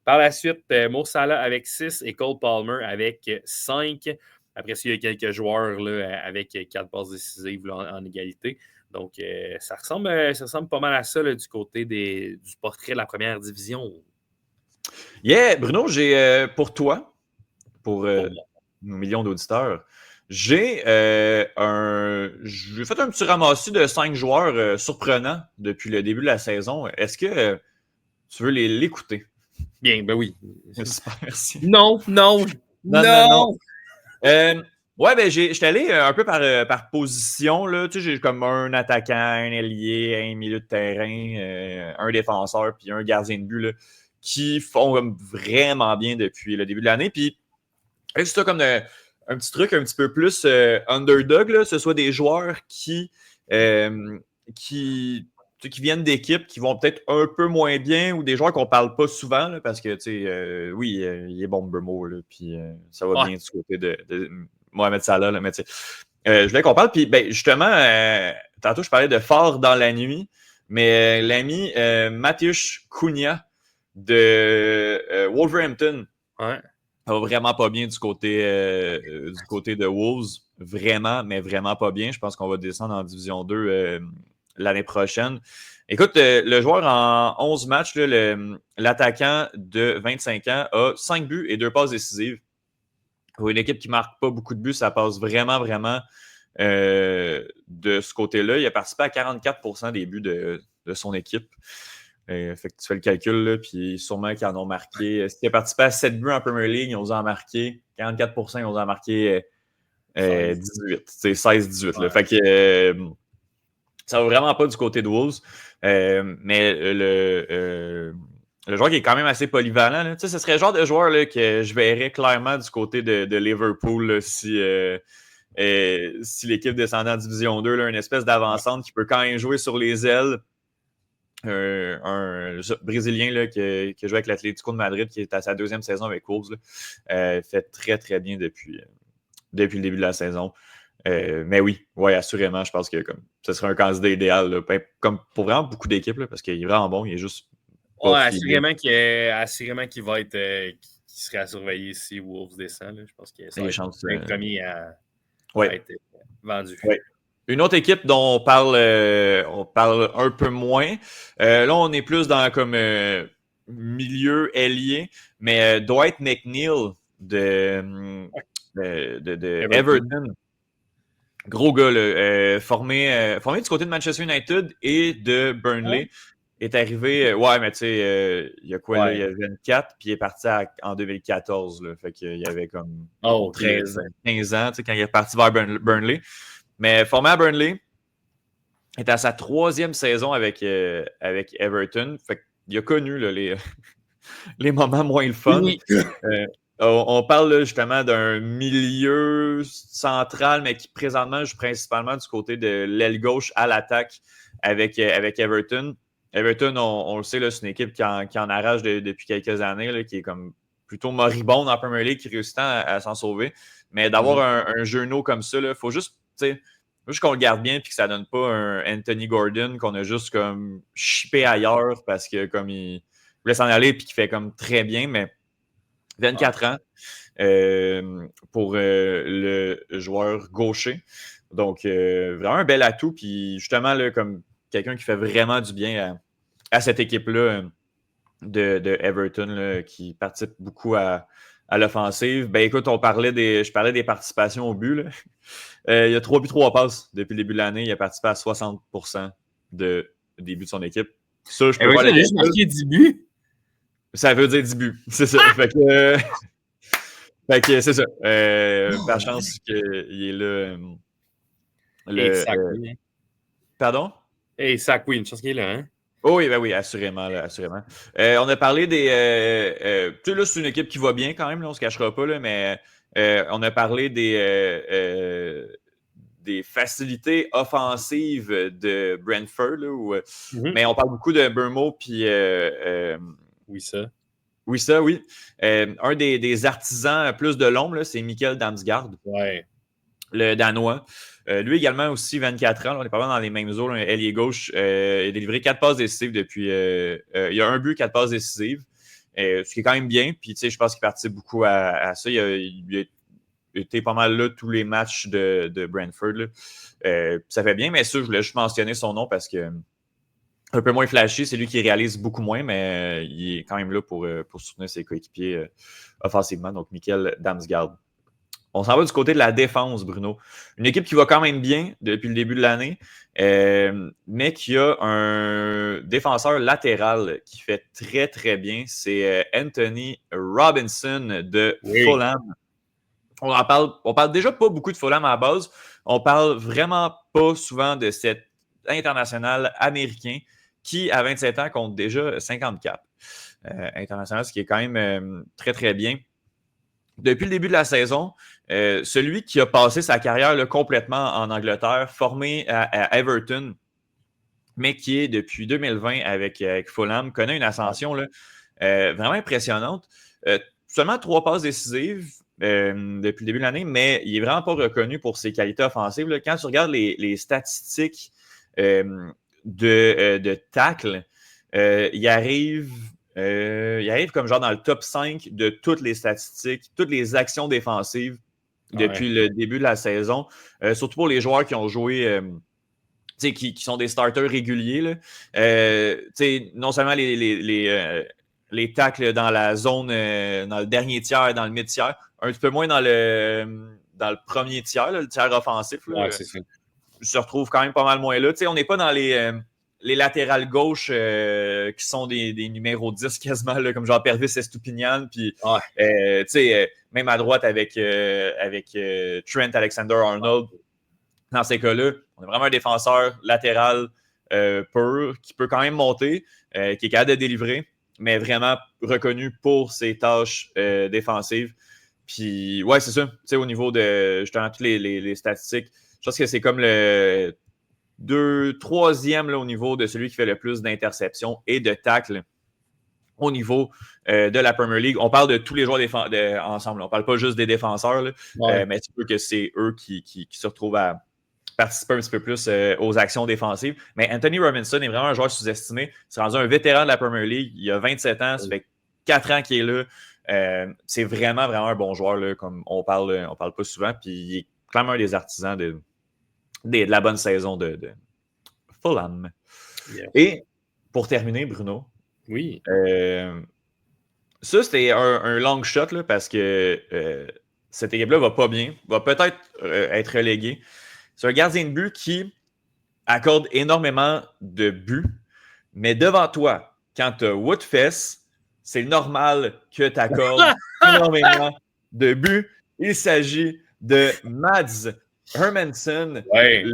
Par la suite, Mo Salah avec 6 et Cole Palmer avec 5. Après ça, il y a quelques joueurs là, avec 4 passes décisives là, en égalité. Donc, ça ressemble pas mal à ça là, du côté du portrait de la première division. Yeah, Bruno, j'ai pour toi, pour nos millions d'auditeurs, j'ai fait un petit ramassis de 5 joueurs surprenants depuis le début de la saison. Est-ce que tu veux l'écouter? Bien, ben oui. Super, merci. Non. Ouais, ben j'étais allé un peu par position. Là. Tu sais, j'ai comme un attaquant, un ailier, un milieu de terrain, un défenseur, puis un gardien de but là, qui font vraiment bien depuis le début de l'année. Puis, c'est ça comme un petit truc un petit peu plus underdog, là, ce soit des joueurs qui viennent d'équipes qui vont peut-être un peu moins bien ou des joueurs qu'on parle pas souvent là, parce que, tu sais, oui, il est bon Burmo, puis ça va bien du côté de Mohamed Salah, là, mais tu sais, je voulais qu'on parle, puis ben, justement, tantôt je parlais de fort dans la nuit, mais l'ami Mateusz Cunha de Wolverhampton va vraiment pas bien du côté de Wolves, vraiment, mais vraiment pas bien. Je pense qu'on va descendre en Division 2 l'année prochaine. Écoute, le joueur en 11 matchs, là, l'attaquant de 25 ans, a 5 buts et 2 passes décisives. Pour une équipe qui ne marque pas beaucoup de buts, ça passe vraiment, vraiment de ce côté-là. Il a participé à 44% des buts de son équipe. Fait que tu fais le calcul, là, puis sûrement qu'ils en ont marqué. S'il a participé à 7 buts en Premier League, ils ont en marqué 44%, ils ont en marqué 18. C'est 16-18. Ouais. Fait que ça va vraiment pas du côté de Wolves. Mais le joueur qui est quand même assez polyvalent, là, ce serait le genre de joueur là, que je verrais clairement du côté de Liverpool là, si l'équipe descendait en Division 2, là, une espèce d'avancante qui peut quand même jouer sur les ailes. Un Brésilien là, qui joue avec l'Atlético de Madrid, qui est à sa 2e saison avec Wolves, fait très, très bien depuis le début de la saison. Mais oui, assurément, je pense que ce serait un candidat idéal, là, comme pour vraiment beaucoup d'équipes, là, parce qu'il est vraiment bon, il est juste pas assurément qu'il va être qui serait à surveiller si Wolves descend. Là. Je pense que ça va être le premier à être vendu. Ouais. Une autre équipe dont on parle un peu moins. Là, on est plus dans comme milieu ailier, mais Dwight McNeil de Everton. Gros gars, là, formé du côté de Manchester United et de Burnley. Est arrivé, mais tu sais, il y a quoi là? Il y a 24, puis il est parti en 2014. Là, fait qu'il y avait comme 15 ans, tu sais, quand il est parti vers Burnley. Mais formé à Burnley, est à sa 3e saison avec Everton. Fait qu'il a connu là, les moments moins le fun. Oui. On parle là, justement d'un milieu central, mais qui présentement joue principalement du côté de l'aile gauche à l'attaque avec Everton. Everton, on le sait, là, c'est une équipe qui en arrache depuis quelques années, là, qui est comme plutôt moribonde en Premier League, qui réussit à s'en sauver. Mais d'avoir un genou comme ça, il faut juste qu'on le garde bien et que ça donne pas un Anthony Gordon qu'on a juste comme chippé ailleurs parce que comme il voulait s'en aller et qu'il fait comme très bien, mais 24 ans pour le joueur gaucher. Donc, vraiment un bel atout. Puis justement, là, comme quelqu'un qui fait vraiment du bien à cette équipe-là de Everton, là, qui participe beaucoup à l'offensive. Ben écoute, je parlais des participations au but. Là. Il y a 3 buts, 3 passes depuis le début de l'année. Il a participé à 60% des buts de son équipe. Ça, je peux pas le juste marqué 10 buts. Ça veut dire 10 buts. C'est ça. Fait que c'est ça. Par chance qu'il est là. Pardon? Et Zach Wynn, je pense qu'il est là, hein? Oh oui, ben oui, assurément. Là, assurément. On a parlé des... tu sais, là, c'est une équipe qui va bien quand même, là, on ne se cachera pas, là, mais on a parlé des facilités offensives de Brentford, là, mais on parle beaucoup de Burmo, puis... oui, ça. Oui, ça, oui. Un des artisans plus de l'ombre, c'est Mikkel Damsgaard. Ouais. Le Danois. Lui également aussi 24 ans. Là, on est pas mal dans les mêmes eaux. Un ailier gauche. Il a délivré 4 passes décisives depuis. Il y a un but, 4 passes décisives. Ce qui est quand même bien. Puis je pense qu'il participe beaucoup à ça. Il a été pas mal là tous les matchs de Brentford. Ça fait bien, mais ça, je voulais juste mentionner son nom parce que un peu moins flashy, c'est lui qui réalise beaucoup moins, mais il est quand même là pour soutenir ses coéquipiers offensivement. Donc, Mikkel Damsgaard. On s'en va du côté de la défense, Bruno. Une équipe qui va quand même bien depuis le début de l'année, mais qui a un défenseur latéral qui fait très, très bien. C'est Anthony Robinson de Fulham. On parle déjà pas beaucoup de Fulham à la base. On parle vraiment pas souvent de cet international américain qui, à 27 ans, compte déjà 54 international, ce qui est quand même très, très bien. Depuis le début de la saison, celui qui a passé sa carrière là, complètement en Angleterre, formé à Everton, mais qui est depuis 2020 avec Fulham, connaît une ascension là, vraiment impressionnante. Seulement 3 passes décisives depuis le début de l'année, mais il n'est vraiment pas reconnu pour ses qualités offensives. Là. Quand tu regardes les statistiques de tacle, il arrive comme genre dans le top 5 de toutes les statistiques, toutes les actions défensives depuis le début de la saison. Surtout pour les joueurs qui ont joué, qui sont des starters réguliers. Là. Non seulement les tacles dans la zone, dans le dernier tiers, dans le mid-tiers, un petit peu moins dans le premier tiers, là, le tiers offensif. Là, c'est ça. Se retrouve quand même pas mal moins là. On n'est pas dans les latérales gauches qui sont des numéros 10 quasiment, là, comme genre Pervis Estupiñán. Puis, même à droite avec Trent Alexander-Arnold. Dans ces cas-là, on a vraiment un défenseur latéral pur qui peut quand même monter, qui est capable de délivrer, mais vraiment reconnu pour ses tâches défensives. Puis, ouais, c'est ça. Au niveau de justement toutes les statistiques, je pense que c'est comme le troisième là, au niveau de celui qui fait le plus d'interceptions et de tacles au niveau de la Premier League. On parle de tous les joueurs ensemble. On ne parle pas juste des défenseurs, là, mais c'est sûr que c'est eux qui se retrouvent à participer un petit peu plus aux actions défensives. Mais Anthony Robinson est vraiment un joueur sous-estimé. C'est rendu un vétéran de la Premier League. Il a 27 ans. Ça fait 4 ans qu'il est là. C'est vraiment, vraiment un bon joueur, là, comme on parle pas souvent. Puis il est clairement un des artisans de la bonne saison de Fulham. Yeah. Et pour terminer, Bruno, oui. Ça, c'était un long shot là, parce que cette équipe-là va pas bien, va peut-être être reléguée. C'est un gardien de but qui accorde énormément de buts, mais devant toi, quand tu as Woodfess, c'est normal que tu accordes énormément de buts. Il s'agit de Mads Hermansen, le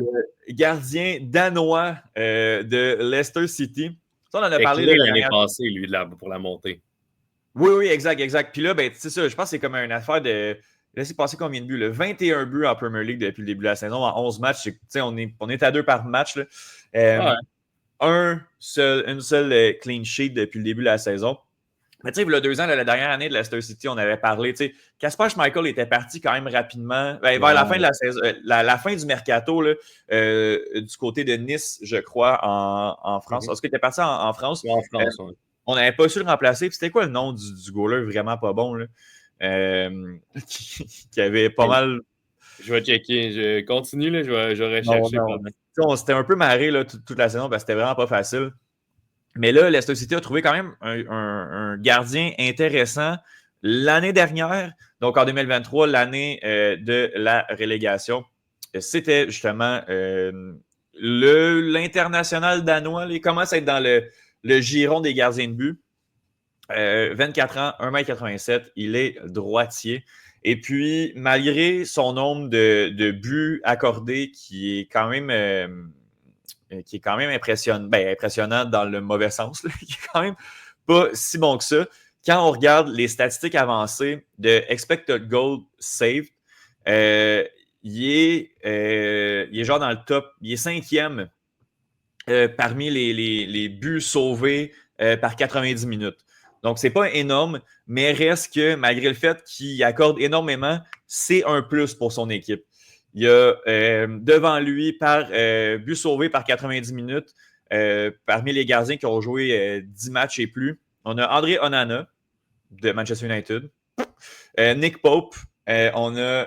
gardien danois de Leicester City. Ça, on en a parlé l'année passée, lui, pour la montée. Oui, exact. Puis là, c'est ça, je pense que c'est comme une affaire de... Laissez passer combien de buts? Là? 21 buts en Premier League depuis le début de la saison, en 11 matchs. On est à 2 par match. Là. Une seule clean sheet depuis le début de la saison. Mais tu sais, il y a 2 ans, la dernière année de Leicester City, on avait parlé. Kasper Schmeichel était parti quand même rapidement. Vers la fin de la saison, la fin du mercato, là, du côté de Nice, je crois, en France. Est-ce qu'il était parti en France? En France, oui. On n'avait pas su le remplacer. Puis c'était quoi le nom du goaler vraiment pas bon, là? Qui avait pas mal. Je vais checker. Je continue, là, je vais rechercher. C'était un peu marré là, toute la saison parce que c'était vraiment pas facile. Mais là, Leicester City a trouvé quand même un gardien intéressant l'année dernière, donc en 2023, l'année de la relégation. C'était justement l'international danois. Il commence à être dans le giron des gardiens de but. 24 ans, 1,87 m, il est droitier. Et puis, malgré son nombre de buts accordés qui est quand même impressionnant dans le mauvais sens, là, qui est quand même pas si bon que ça. Quand on regarde les statistiques avancées de expected goal saved, il est genre dans le top, il est 5e parmi les buts sauvés par 90 minutes. Donc, c'est pas énorme, mais reste que malgré le fait qu'il accorde énormément, c'est un plus pour son équipe. Il y a devant lui, but sauvé par 90 minutes, parmi les gardiens qui ont joué 10 matchs et plus, on a André Onana de Manchester United, Nick Pope, on a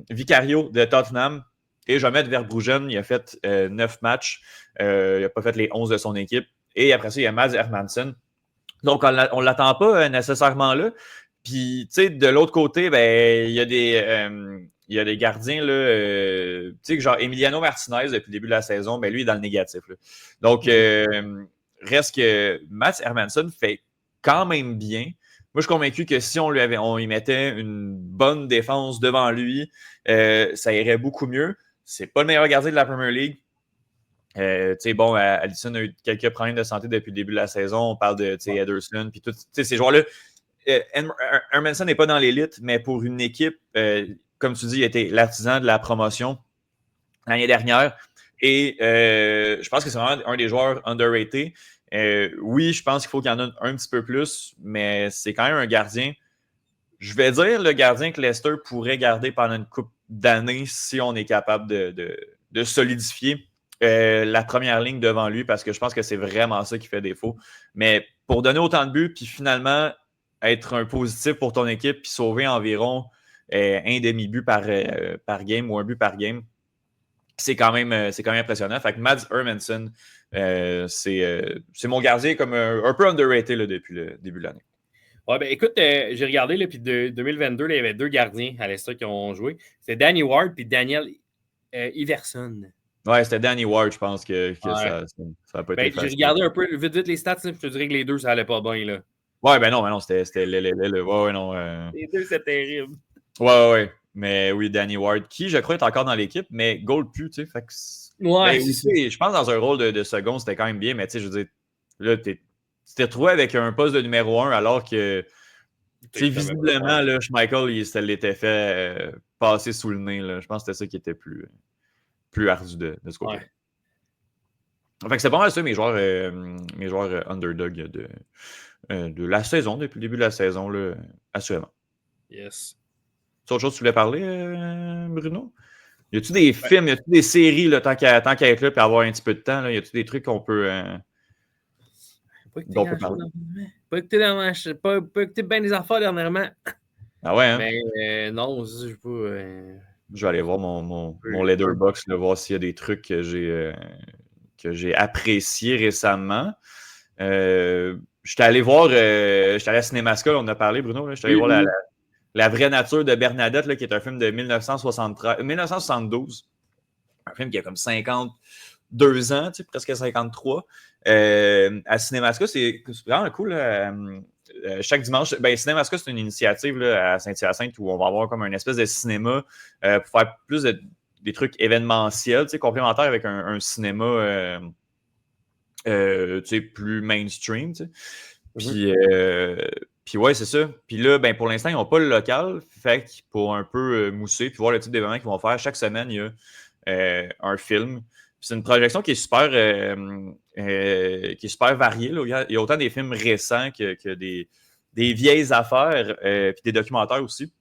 Vicario de Tottenham, et Jomet Verbruggen, il a fait 9 matchs, il n'a pas fait les 11 de son équipe, et après ça, il y a Mads Hermansen. Donc, on ne l'attend pas nécessairement là. Puis, tu sais, de l'autre côté, ben, il y a des gardiens, là, tu sais, genre Emiliano Martinez, depuis le début de la saison, ben, lui, il est dans le négatif. Là. Donc, reste que Mats Hermansen fait quand même bien. Moi, je suis convaincu que si on y mettait une bonne défense devant lui, ça irait beaucoup mieux. C'est pas le meilleur gardien de la Premier League. Bon, Alisson a eu quelques problèmes de santé depuis le début de la saison. On parle de Ederson, puis tout. Ces joueurs-là. Hermansen n'est pas dans l'élite, mais pour une équipe, comme tu dis, il était l'artisan de la promotion l'année dernière. Et je pense que c'est vraiment un des joueurs underrated. Oui, je pense qu'il faut qu'il y en ait un petit peu plus, mais c'est quand même un gardien. Je vais dire le gardien que Leicester pourrait garder pendant une couple d'années si on est capable de solidifier la première ligne devant lui, parce que je pense que c'est vraiment ça qui fait défaut. Mais pour donner autant de buts, puis finalement être un positif pour ton équipe, puis sauver environ un demi-but par game ou un but par game, c'est quand même impressionnant. Fait que Mads Hermansen, c'est mon gardien comme un peu underrated là, depuis le début de l'année. Ouais, ben écoute, j'ai regardé, là, puis de 2022, là, il y avait 2 gardiens à Leicester qui ont joué. C'était Danny Ward puis Daniel Iverson. Ouais, c'était Danny Ward, je pense que Ouais. ça n'a pas été facile. J'ai regardé un peu vite les stats, je te dirais que les deux, ça allait pas bien. Là. Ouais, ben non, c'était ouais, non. Les deux, c'est terrible. Ouais. Mais oui, Danny Ward, qui, je crois, est encore dans l'équipe, mais goal plus, tu sais. Fait que ouais, ben, je pense que dans un rôle de second, c'était quand même bien, mais tu sais, je veux dire, là, tu t'es retrouvé avec un poste de numéro 1 alors que, tu sais, visiblement, là, Schmeichel, il se l'était fait passer sous le nez. Là. Je pense que c'était ça qui était plus ardu de ce côté. Ouais. Fait que c'est pas mal ça, mes joueurs underdog de la saison, depuis le début de la saison, là, assurément. Yes. C'est autre chose que tu voulais parler, Bruno? Y a-tu des films, y a-tu des séries, là, tant qu'à être là et avoir un petit peu de temps, là, y a-tu des trucs qu'on peut. Pas écouter bien des affaires dernièrement. Ah ouais, hein? Mais non, je sais pas. Je vais aller voir mon Letterboxd, là, voir s'il y a des trucs que j'ai appréciés récemment. J'étais allé à Cinémascope, on en a parlé, Bruno. J'étais allé voir la vraie nature de Bernadette, là, qui est un film de 1972. Un film qui a comme 52 ans, presque 53. À Cinémascope, c'est vraiment cool. Chaque dimanche, Cinémascope, c'est une initiative là, à Saint-Hyacinthe où on va avoir comme une espèce de cinéma pour faire plus des trucs événementiels, complémentaires avec un cinéma plus mainstream. Puis ouais, c'est ça. Puis là, pour l'instant, ils n'ont pas le local. Fait que pour un peu mousser puis voir le type d'événement qu'ils vont faire, chaque semaine, il y a un film. C'est une projection qui est super variée. Là. Il y a autant des films récents que des vieilles affaires, puis des documentaires aussi.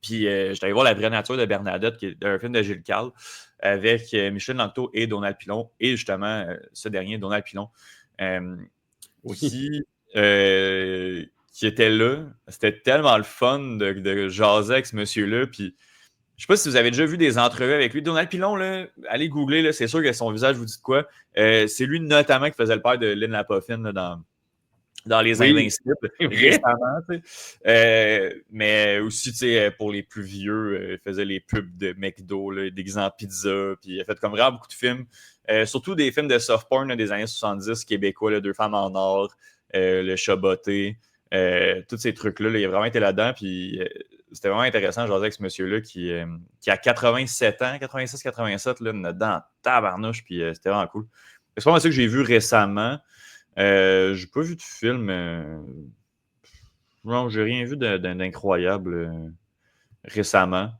Puis j'étais allé voir La vraie nature de Bernadette, qui est un film de Gilles Carle, avec Michel Langto et Donald Pilon. Et justement, ce dernier, Donald Pilon, qui était là. C'était tellement le fun de jaser avec ce monsieur-là. Puis je ne sais pas si vous avez déjà vu des entrevues avec lui. Donald Pilon, là, allez googler, là, c'est sûr que son visage vous dit de quoi. C'est lui notamment qui faisait le père de Lynn Lapoffine là, dans Les Invincibles récemment. Mais aussi, pour les plus vieux, il faisait les pubs de McDo, là, déguisé en pizza. Puis il a fait comme vraiment beaucoup de films. Surtout des films de soft porn là, des années 70 québécois, là, Deux femmes en or, Le chat botté, tous ces trucs-là. Là, il a vraiment été là-dedans. Puis c'était vraiment intéressant, je avec ce monsieur-là qui a 87 ans, 86-87, là, dans tabarnouche. Puis c'était vraiment cool. C'est vraiment ça que j'ai vu récemment. J'ai pas vu de film. Non, j'ai rien vu d'incroyable récemment.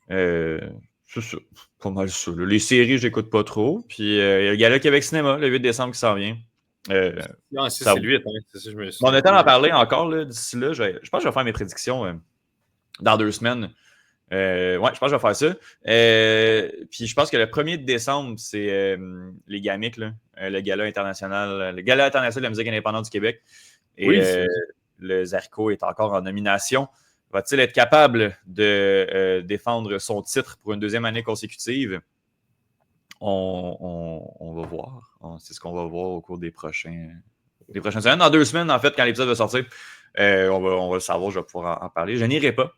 C'est ça. Pas mal ça. Là. Les séries, j'écoute pas trop. Puis il y a le Gala Québec Cinéma, le 8 décembre qui s'en vient. Non, c'est le 8. Hein. C'est ça, je me suis on a le temps d'en parler encore d'ici là. Je pense que je vais faire mes prédictions dans 2 semaines. Ouais, je pense que je vais faire ça. Puis je pense que le 1er décembre, c'est les GAMIC, là, le Gala international de la musique indépendante du Québec. Et Oui, le Zarco est encore en nomination. Va-t-il être capable de défendre son titre pour une 2e année consécutive? On va voir. C'est ce qu'on va voir au cours des prochaines semaines. Dans 2 semaines, en fait, quand l'épisode va sortir, on va le savoir, je vais pouvoir en parler. Je n'irai pas.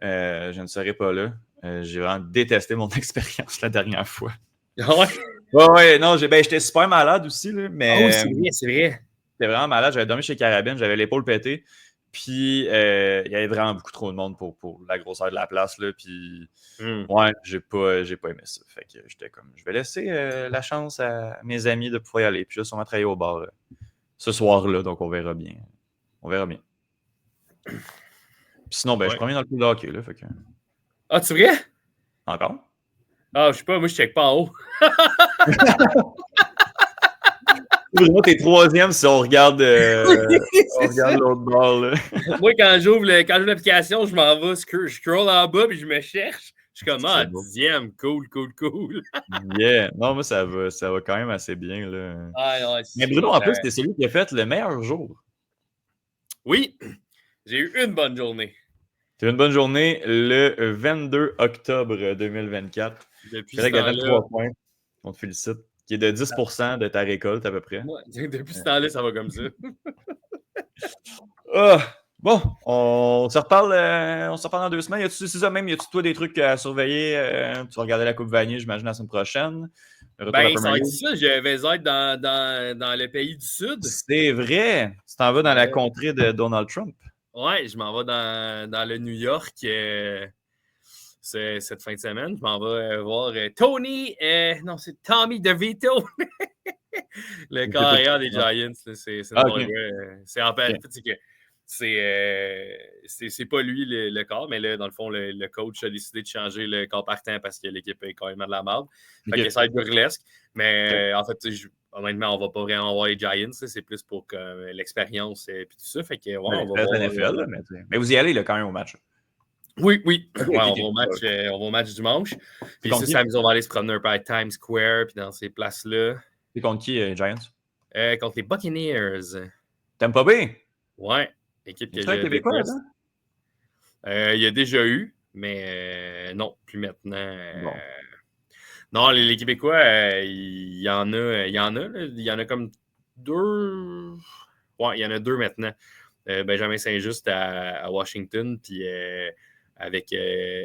Je ne serai pas là. J'ai vraiment détesté mon expérience la dernière fois. Ouais. Ouais, non, j'étais super malade aussi, là, mais Ah oui, c'est vrai, c'est vrai. j'étais vraiment malade. J'avais dormi chez Carabine, j'avais l'épaule pétée. Puis, il y avait vraiment beaucoup trop de monde pour la grosseur de la place. Là, puis, ouais, j'ai pas aimé ça. Fait que j'étais comme, je vais laisser la chance à mes amis de pouvoir y aller. Puis, je vais sûrement travailler au bar ce soir-là. Donc, on verra bien. On verra bien. Puis sinon, je promets dans le club de hockey. Là, fait que... Ah, c'est vrai? Encore? Ah, je sais pas, moi, je check pas en haut. Bruno, t'es 3e si on regarde, l'autre bord. Là. Moi, quand j'ouvre l'application, je m'en vais, je scroll en bas puis je me cherche. Je suis comme, 10e, cool. Yeah. Non, moi, ça va quand même assez bien. Là. Ah, non, mais Bruno, en plus, c'était celui qui a fait le meilleur jour. Oui, j'ai eu une bonne journée. Tu as eu une bonne journée le 22 octobre 2024. Depuis ce temps-là, 3 points. On te félicite. Qui est de 10% de ta récolte, à peu près. Ouais, depuis ce temps-là, ça va comme ça. Bon, on se reparle dans 2 semaines. C'est ça même, y a-tu toi des trucs à surveiller? Tu vas regarder la Coupe Vanier, j'imagine, la semaine prochaine. Ça va être ça, je vais être dans le pays du Sud. C'est vrai! Tu t'en vas dans la contrée de Donald Trump. Ouais, je m'en vais dans le New York cette fin de semaine. Je m'en vais voir Tony, non, c'est Tommy DeVito. Le carrière des Giants. C'est en fait, c'est pas lui le corps, mais là, dans le fond, le coach a décidé de changer le corps partant parce que l'équipe est quand même de la merde. Fait que ça va être burlesque. Mais en fait, honnêtement, on va pas vraiment voir les Giants. C'est plus pour l'expérience et tout ça. Fait que, ouais, on va voir. NFL, mais vous y allez là, quand même au match. Oui. Okay, on va au match dimanche. Puis ça, samedi, on va aller se promener un peu à Times Square puis dans ces places-là. C'est contre qui, Giants? Contre les Buccaneers. Tampa Bay? Ouais. Équipe que j'ai Québécois, il y a déjà eu, mais non, plus maintenant. Bon. Non, les Québécois, il y en a comme 2. Ouais, il y en a 2 maintenant. Benjamin Saint-Just à Washington, puis avec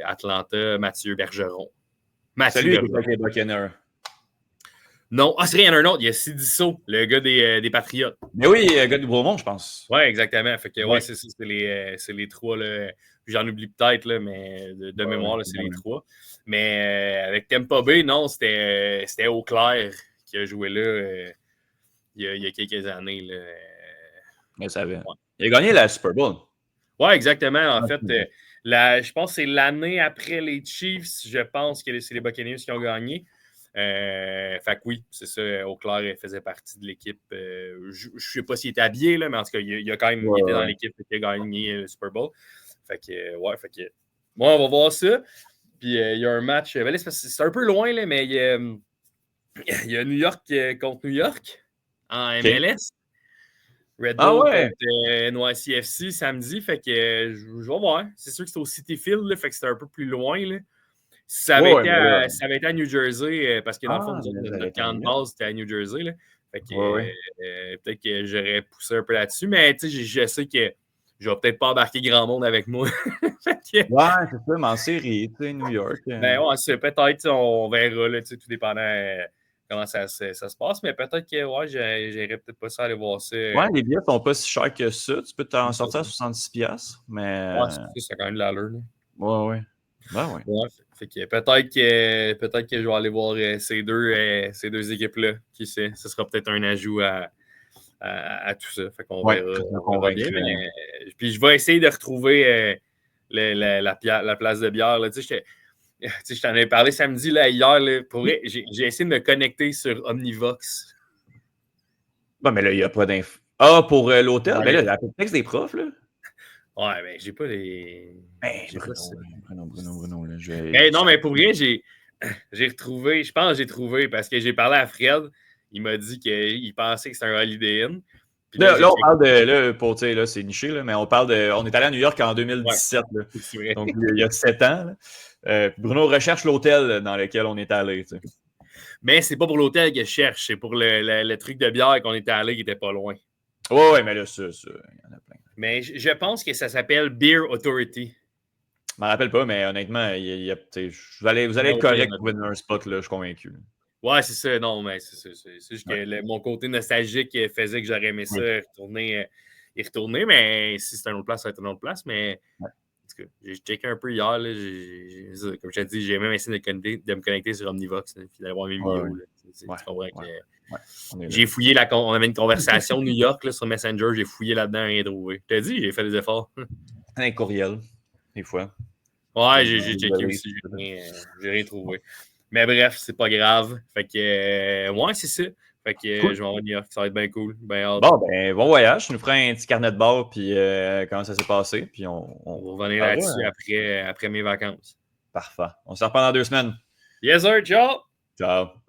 Atlanta, Mathieu Bergeron. Salut, les Buccaneers. Non, c'est rien, il y en a un autre. Il y a Sidiso, le gars des Patriotes. Mais oui, le gars du Beaumont, je pense. Oui, exactement. Fait que, c'est les 3. Là. J'en oublie peut-être, là, mais de mémoire, là, c'est les 3. Mais avec Tampa Bay, non, c'était Auclair qui a joué là il y a quelques années. Là. Je savais. Ouais. Il a gagné la Super Bowl. Oui, exactement. En fait, je pense que c'est l'année après les Chiefs. Je pense que c'est les Buccaneers qui ont gagné. Fait que oui, c'est ça. Auclair faisait partie de l'équipe. Je ne sais pas s'il était habillé, là, mais en tout cas, il a quand même été dans l'équipe qui a gagné le Super Bowl. Fait que, moi, on va voir ça. Puis il y a un match. C'est un peu loin, là, mais il y a New York contre New York en MLS. Red Bull contre NYCFC samedi. Fait que je vais voir. C'est sûr que c'est au Citi Field, là, fait que c'était un peu plus loin. Là. Si ça avait, été à New Jersey, parce que dans le fond, notre camp de base, c'était à New Jersey. Là. Fait que peut-être que j'aurais poussé un peu là-dessus, mais je sais que je vais peut-être pas embarquer grand monde avec moi. Ouais, c'est ça, mais en série, tu sais, New York. Ben ouais, c'est peut-être, on verra, là, tout dépendant comment ça se passe, mais peut-être que j'irai peut-être pas ça aller voir ça. Ouais, les billets sont pas si chers que ça. Tu peux t'en sortir à 66$, mais... Ouais, c'est quand même de l'allure. Ouais. Ben ouais. Fait que peut-être que je vais aller voir ces deux équipes-là. Qui sait? Ce sera peut-être un ajout à tout ça. Fait qu'on verra. On va bien. Puis je vais essayer de retrouver la place de bière. Là. Tu sais, je t'en ai parlé samedi, là, hier. Là, pour vrai, j'ai essayé de me connecter sur Omnivox. Ben, mais là, il n'y a pas d'info. Ah, pour l'hôtel? Ben là, la texte des profs, là. Ouais, mais j'ai pas les. Ben, J'ai pas ça. Bruno, là, Mais non, mais pour vrai, j'ai retrouvé. Je pense que j'ai trouvé parce que j'ai parlé à Fred. Il m'a dit qu'il pensait que c'était un Holiday Inn. Puis là, j'ai Là, on checké. parle de. Là, pour, tu sais, là, c'est niché, là, mais on parle de. On est allé à New York en Ouais, 2017, là. c'est vrai. Donc, il y a 7 ans. Là. Puis Bruno recherche l'hôtel dans lequel on est allé. Tu sais. Mais c'est pas pour l'hôtel que je cherche, c'est pour le truc de bière qu'on était allé qui était pas loin. Ouais, mais là, ça, il y en a plein. Mais je pense que ça s'appelle Beer Authority. Je m'en rappelle pas, mais honnêtement, vous allez Mais être au pire, correct pour venir un spot, là, je suis convaincu. ouais, c'est ça. Non, mais c'est ça. C'est juste Ouais. que mon côté nostalgique faisait que j'aurais aimé ça Oui. y retourner. Mais si c'est une autre place, ça va être une autre place. Mais Ouais. en tout cas, j'ai checké un peu hier. Là, comme je t'ai dit, j'ai même essayé de me connecter sur Omnivox puis d'aller voir mes vidéos. Ouais. Là. Tu Ouais. comprends que On est là. j'ai fouillé on avait une conversation New York là, sur Messenger. J'ai fouillé là-dedans, rien trouvé. Je t'ai dit, j'ai fait des efforts. Un courriel, des fois. Ouais, j'ai checké aussi. J'ai rien trouvé. Mais bref, c'est pas grave. Fait que, ouais, c'est ça. Fait que Cool. je vais en New York. Ça va être bien cool. Ben hâte. Bon, ben, bon voyage. Tu nous feras un petit carnet de bord, puis comment ça s'est passé. Puis On va revenir là-dessus après mes vacances. Parfait. On se reprend dans 2 semaines. Yes, sir. Ciao! Ciao.